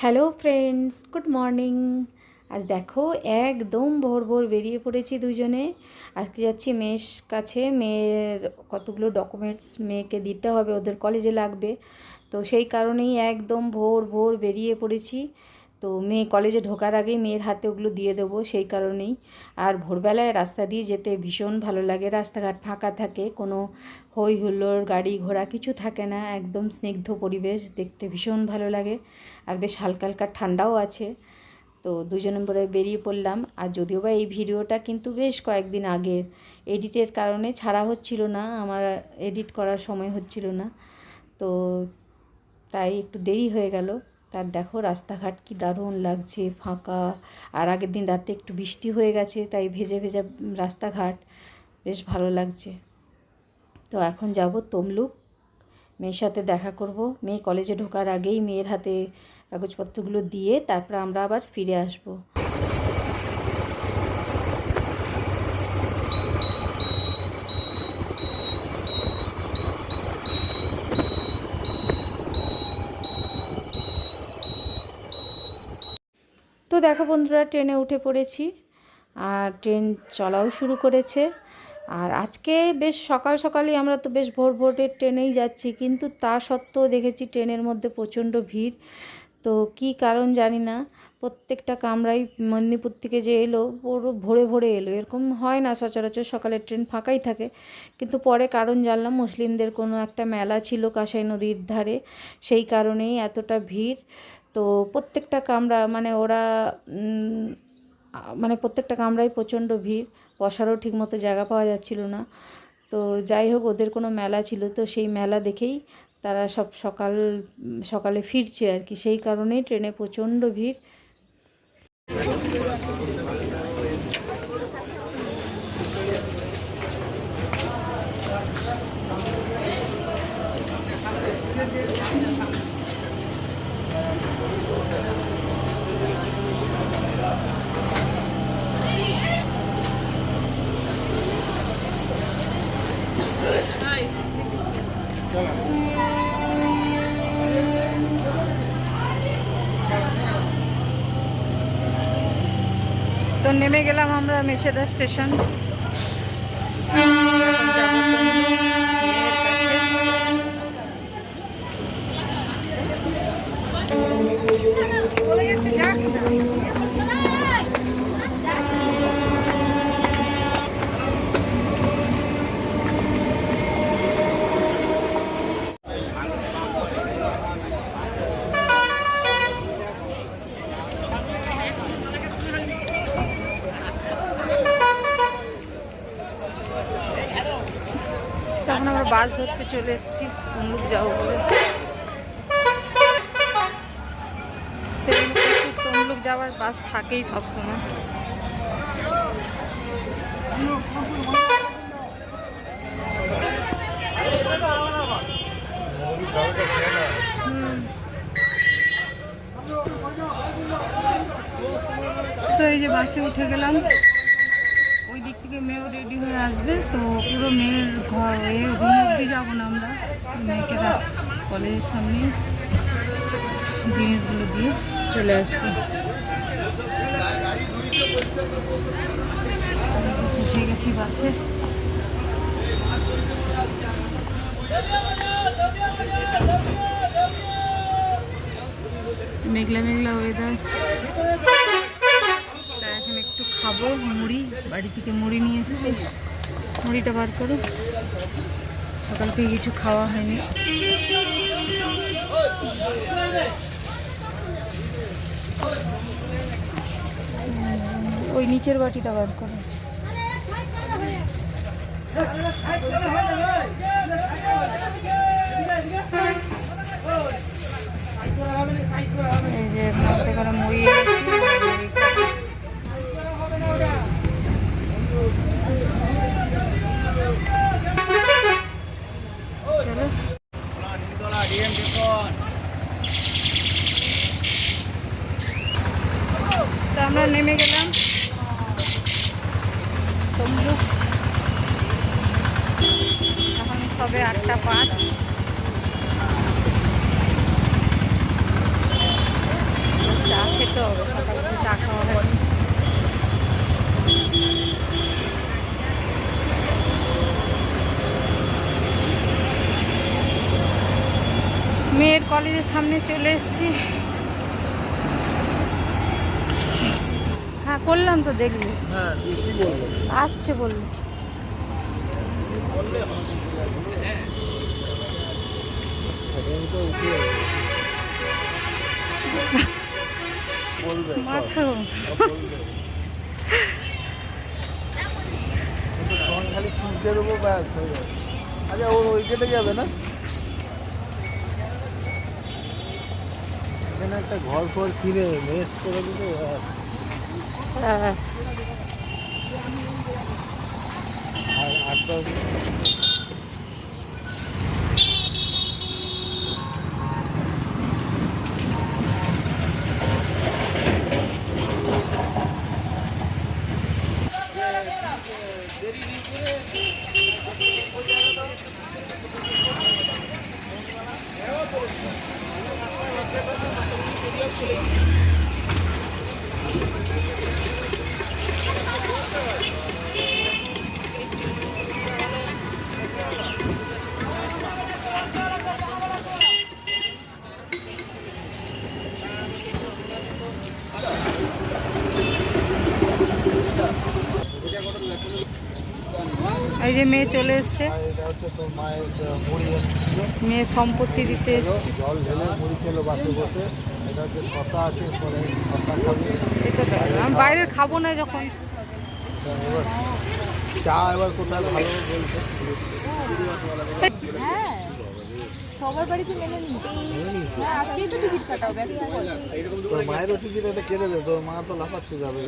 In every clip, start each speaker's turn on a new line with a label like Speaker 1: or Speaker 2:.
Speaker 1: Hello friends, good morning. আজ দেখো একদম ভোর ভোর বেরিয়ে পড়েছি দুজনে। আজকে যাচ্ছি মেয়ের কাছে। মেয়ের কতগুলো ডকুমেন্টস মেয়েকে দিতে হবে, ওদের কলেজে লাগবে। তো সেই কারণেই একদম ভোর ভোর বেরিয়ে পড়েছি। তো মেয়ে কলেজে ঢোকার আগেই মেয়ের হাতে ওগুলো দিয়ে দেবো, সেই কারণেই। আর ভোরবেলায় রাস্তা দিয়ে যেতে ভীষণ ভালো লাগে। রাস্তাঘাট ফাঁকা থাকে, কোনো হই হুল্লোড় গাড়ি ঘোড়া কিছু থাকে না, একদম স্নিগ্ধ পরিবেশ, দেখতে ভীষণ ভালো লাগে। আর বেশ হালকা হালকা ঠান্ডাও আছে। তো দুজনে পরে বেরিয়ে পড়লাম। আর যদিও বা এই ভিডিওটা কিন্তু বেশ কয়েকদিন আগের, এডিটের কারণে ছাড়া হচ্ছিল না, আমার এডিট করার সময় হচ্ছিল না। তো তাই একটু দেরি হয়ে গেল। তার দেখো রাস্তাঘাট কি দারুণ লাগছে, ফাঁকা। আর আগের দিন রাতে একটু বৃষ্টি হয়ে গেছে, তাই ভেজে ভেজে রাস্তাঘাট, বেশ ভালো লাগছে। তো এখন যাব তমলুক, মেয়ের সাথে দেখা করব। মেয়ে কলেজে ঢোকার আগেই মেয়ের হাতে কাগজপত্রগুলো দিয়ে তারপর আমরা আবার ফিরে আসব। তো দেখো বন্ধুরা, ট্রেনে উঠে পড়েছি আর ট্রেন চলাও শুরু করেছে। আর আজকে বেশ সকাল সকালই, আমরা তো বেশ ভোর ভোরের ট্রেনেই যাচ্ছি, কিন্তু তা সত্ত্বেও দেখেছি ট্রেনের মধ্যে প্রচণ্ড ভিড়। তো কী কারণ জানি না, প্রত্যেকটা কামরাই মেদিনীপুর থেকে যে এলো পুরো ভরে ভরে এলো, এরকম হয় না সচরাচর, সকালের ট্রেন ফাঁকাই থাকে। কিন্তু পরে কারণ জানলাম, মুসলিমদের কোনো একটা মেলা ছিল কাঁসাই নদীর ধারে, সেই কারণেই এতটা ভিড়। তো প্রত্যেকটা কামরা মানে ওরা মানে প্রত্যেকটা কামরায় প্রচণ্ড ভিড়, বসারও ঠিকমতো জায়গা পাওয়া যাচ্ছিল না। তো যাই হোক, ওদের কোনো মেলা ছিল, তো সেই মেলা দেখেই তারা সব সকালে ফিরছে আর কি, সেই কারণেই ট্রেনে প্রচণ্ড ভিড়। তো নেমে গেলাম আমরা মেছেদা স্টেশন। তখন আমরা বাস ধরতে চলে এসেছি তমলুক যাবো বলে। তমলুক যাওয়ার বাস থাকেই সবসময়। তো এই যে বাসে উঠে গেলাম, ওই দিক থেকে মেয়েও রেডি হয়ে আসবে। তো পুরো মেয়ের ঘর রুম অব্দি যাবো না আমরা, মেয়েকে কলেজের সামনে জিনিসগুলো দিয়ে চলে আসবো। উঠে গেছি বাসে। মেঘলা মেঘলা ওয়েদার। তা এখন একটু খাবো মুড়ি, বাড়ি থেকে মুড়ি নিয়ে এসেছি। মুড়িটা বার করো, সকাল থেকে কিছু খাওয়া হয়নি। ওই নিচের বাটিটা বার করো। এই যে মধ্যে করে মুড়ি চলো। তো আমরা নেমে গেলাম তমলুক। এখন সবে 8:05। সামনে চলে এসেছি। হ্যাঁ করলাম তো, দেখলি?
Speaker 2: হ্যাঁ, কি বলবো?
Speaker 1: আসছে বললো। মাথা
Speaker 2: খালি শুনতে দেবো, ব্যাস হয়ে যাবে। আচ্ছা, ওর ওই কেটে যাবে না? এখানে একটা ঘর ফর কিনে মেস করে দিতে। আর আটটা
Speaker 1: এই যে মেয়ে চলে এসছে,
Speaker 2: এটা হচ্ছে তোর মায়ের মুড়ি ছিল,
Speaker 1: মেয়ে সম্পত্তি দিতে এসছে।
Speaker 2: জল ঢেলে মুড়ি খেলো বাসে বসে। এটা হচ্ছে শশা আছে, পরে শশা খাবে।
Speaker 1: আমি বাইরে খাবো না যখন।
Speaker 2: এবার চা এবার কোথায় ভালো বলছে?
Speaker 3: হ্যাঁ, সবার বাড়িতে মেনে নিচ্ছে। হ্যাঁ, আজকেই তো টিকিট কাটাবে।
Speaker 2: তোর মায়েরও টিকিট এটা কেটে দে, তোর মা তো লাফাচ্ছে যাবে।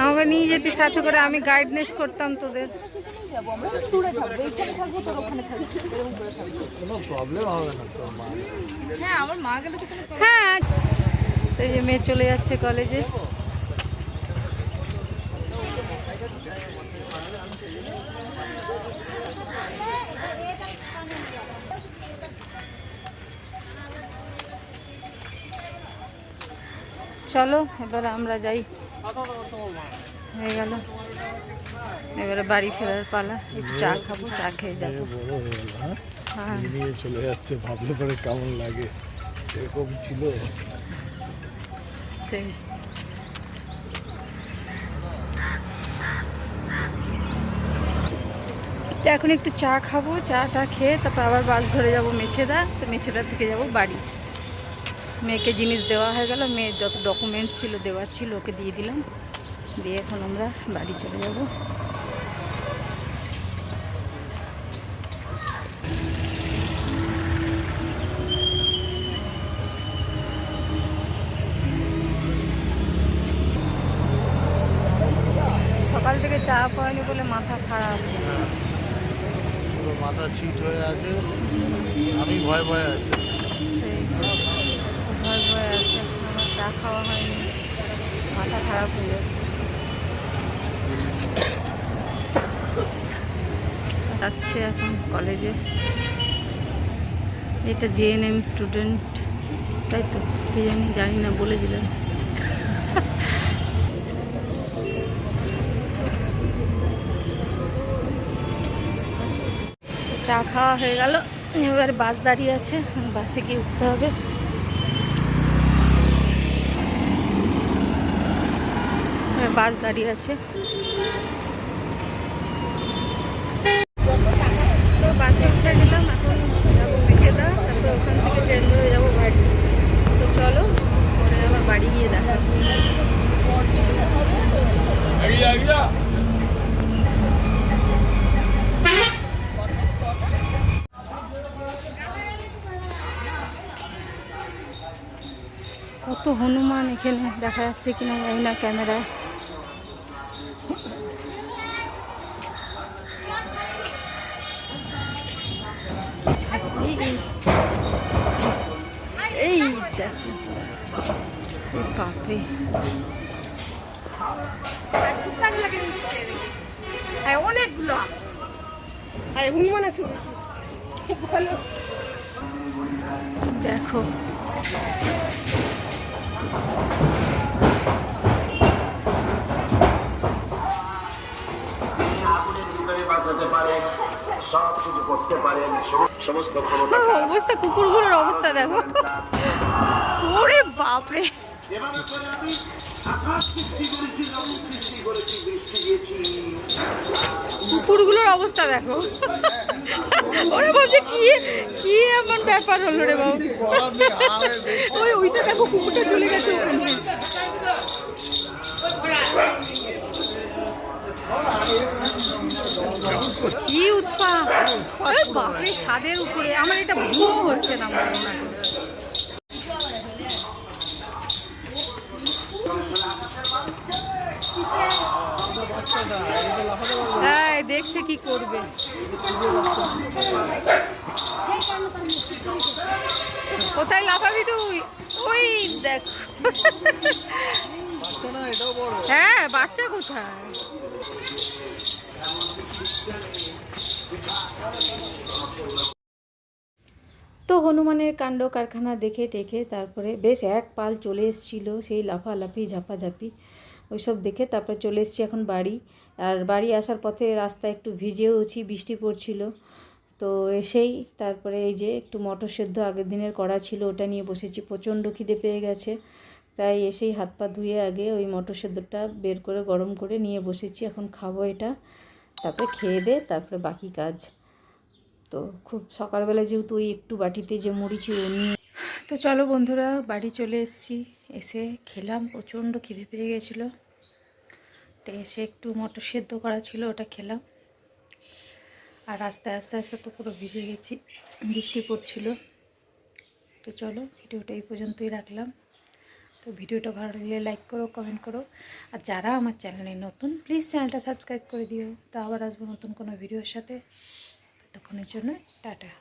Speaker 1: আমাকে নিয়ে যেতে সাথে করে, আমি গাইডনেস করতাম তোদের।
Speaker 3: আমরা তো দূরে থাকবো, এইখানে থাকবো, তোর ওখানে থাকবো, এরকম করে থাকবো।
Speaker 2: কোনো প্রবলেম হবে না তোর মা।
Speaker 3: হ্যাঁ, আমার মা গেলে তো কোনো
Speaker 1: হ্যাঁ, এই যে মেয়ে চলে যাচ্ছে কলেজে। চলো এবার আমরা যাই, হয়ে গেল। এবারে বাড়ি ফেরার পালা। একটু চা খাবো, চা খেয়ে যাবো।
Speaker 2: বড় হয়ে গেল, হ্যাঁ,
Speaker 1: হ্যাঁ,
Speaker 2: নিয়ে চলে যাচ্ছে, ভাবলে পরে কেমন লাগে। এরকম ছিল।
Speaker 1: সেই তো এখন একটু চা খাবো, চাটা খেয়ে তারপর আবার বাস ধরে যাব মেছেদা। তো মেছেদা থেকে যাব বাড়ি। মেয়েকে জিনিস দেওয়া হয়ে গেল, মেয়ের যত ডকুমেন্টস ছিল দেওয়ার ছিল ওকে দিয়ে দিলাম, দিয়ে এখন আমরা বাড়ি চলে যাব। সকাল থেকে চা পাইনি বলে মাথা খারাপ।
Speaker 2: পুরো মাথা ছিট হয়ে আছে, আমি ভয় ভয় আছি।
Speaker 1: সেই ভয় ভয় আছে, আমার চা খাওয়া হয়নি, মাথা খারাপ হয়ে যাচ্ছে। যাচ্ছে এখন কলেজে। এটা জেএনএম স্টুডেন্ট, তাই তো? কে জানি না, বলে দিলাম। চা খাওয়া হয়ে গেল, এবার বাস দাঁড়িয়ে আছে, বাসে গিয়ে উঠতে হবে। বাস দাঁড়িয়ে আছে, তো বাসে উঠে গেলাম। এখন যাবো মেছেদা, তারপরে ওখান থেকে ট্রেন ধরে যাবো বাড়ি। তো চলো পরে আবার বাড়ি গিয়ে দেখা। কত হনুমান এখানে দেখা যাচ্ছে কিনা জানি না ক্যামেরায়। এই দেখো বাপরে,
Speaker 3: অনেকগুলো হনুমান আছে, খুব ভালো।
Speaker 1: দেখো অবস্থা, কুকুরগুলোর অবস্থা দেখো। ওরে বাপরে, কুকুরগুলোর অবস্থা দেখো। ওরে বলছে কি কি এমন ব্যাপার হলো রে বাবু। ওইটা দেখো, কুকুরটা চলে গেছে ওখানে। কি উৎপাত বাপরে, ছাদের উপরে। আমার এটা ভুল হচ্ছে না মনে হয়। হ্যাঁ, দেখছে কি করবে। কোথায় লাফাবি তুই? ওই দেখ। হ্যাঁ, বাচ্চা কোথায়? তো হনুমানের কাণ্ড কারখানা দেখে টেখে তারপরে বেশ এক পাল চলে এসেছিল, সেই লাফালাফি ঝাপাঝাপি ওইসব দেখে তারপরে চলে এসেছি এখন বাড়ি। আর বাড়ি আসার পথে রাস্তায় একটু ভিজেওছি, বৃষ্টি পড়ছিল। তো এসেই তারপরে এই যে একটু মটর সেদ্ধ আগের দিনের করা ছিল, ওটা নিয়ে বসেছি। প্রচণ্ড খিদে পেয়ে গেছে, তাই এসেই হাত পা ধুয়ে আগে ওই মটর সেদ্ধটা বের করে গরম করে নিয়ে বসেছি। এখন খাবো এটা, তারপরে খেয়ে দে তারপরে বাকি কাজ। তো খুব সকালবেলা যেহেতু ওই একটু বাটিতে যে মুড়ি ছিল নিয়ে, তো চলো বন্ধুরা বাড়ি চলে এসেছি। এসে খেলাম, প্রচণ্ড খিদে পেয়ে গেছিলো। তো এসে একটু মটর সেদ্ধ করা ছিল, ওটা খেলাম। আর আস্তে আস্তে আস্তে তো পুরো ভিজে গেছি, বৃষ্টি পড়ছিল। তো চলো ভিডিওটা এই পর্যন্তই রাখলাম। তো ভিডিওটা ভালো লাগলে লাইক করো, কমেন্ট করো। আর যারা আমার চ্যানেলে নতুন, প্লিজ চ্যানেলটা সাবস্ক্রাইব করে দিও। তো আবার আসবো নতুন কোনো ভিডিওর সাথে। ততক্ষণের জন্য টাটা।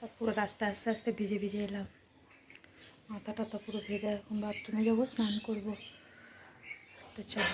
Speaker 1: আর পুরো রাস্তা আস্তে আস্তে ভিজে ভিজে এলাম, মাথাটা তো পুরো ভেজা। এখন বাথরুমে যাবো, স্নান করবো। তো চলো।